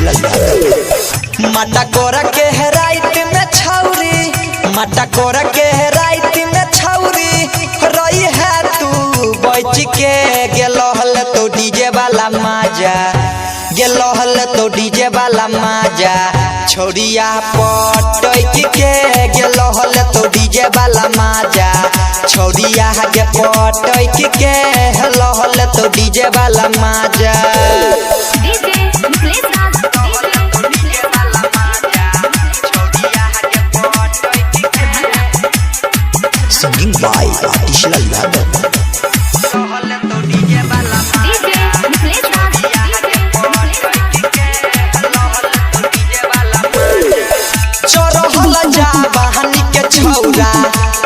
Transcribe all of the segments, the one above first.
माटा कोरा के है राइट में छौरी, माटा कोरा के है राइट में छौरी रही है तू बच के गेलो हल तो डीजे वाला माजा, गेलो हल तो डीजे वाला माजा छोड़िया पटक के गेलो हल तो डीजे वाला माजा छोड़िया के पटक के हेलो हल तो डीजे वाला माजा। Singing by Atishla Yadav। चोरहल जा बहनी के छौरा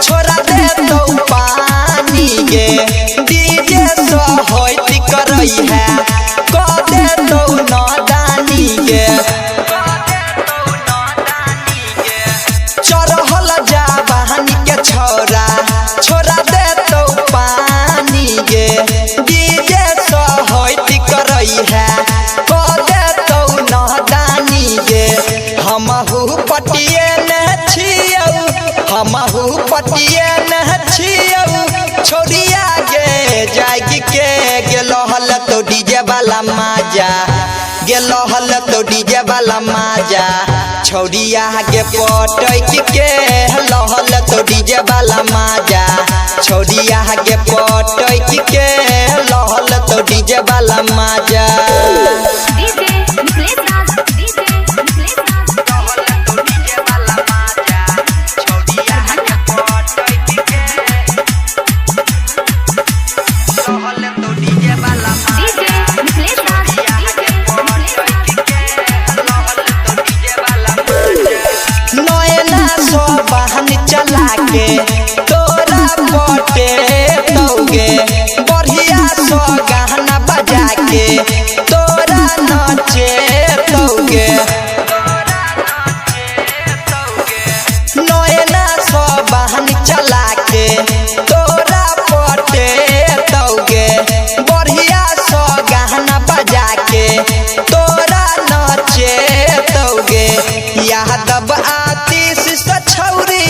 छोरा दे तो पानी गे डीजे सो होइत करई है क दे तो नदानी गे। चोरहल जा बहनी के छौरा छोरा दे तो पानी गे डीजे सो होइत करई है क दे तो नदानी गे। हमहु पटिए न छियौ, हमहु पटिए न छियौ छोड़िया गे जाग के गेलो हल तो डीजे वाला माजा, गेलो हल तो डीजे वाला माजा छोड़िया के पटक के हेलो हल तो डीजे वाला माजा छोड़िया के पटक के हेलो हल तो डीजे वाला माजा। चला के तोरा पटे तौगे बढ़िया सो गाना बजा के तोरा नचे तौगे नयना सो बहन चला के तोरा पटे तौगे बढ़िया सो गाना बजा के तोरा नचे तौगे। यादव आतिश छौरी,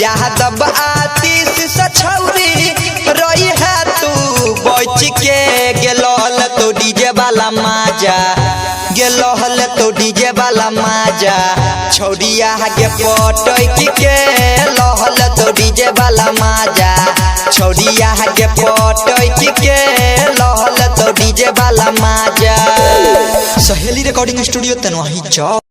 यादव आतिश छौरी रही है तू बच के गेलो हल तो डीजे वाला माजा, गेलो हल तो डीजे वाला माजा छोड़िया के पटक के हेलो हल तो डीजे वाला माजा छोड़िया के पटक के हेलो हल तो डीजे वाला माजा। सहेली रिकॉर्डिंग स्टूडियो तनवाही चौक।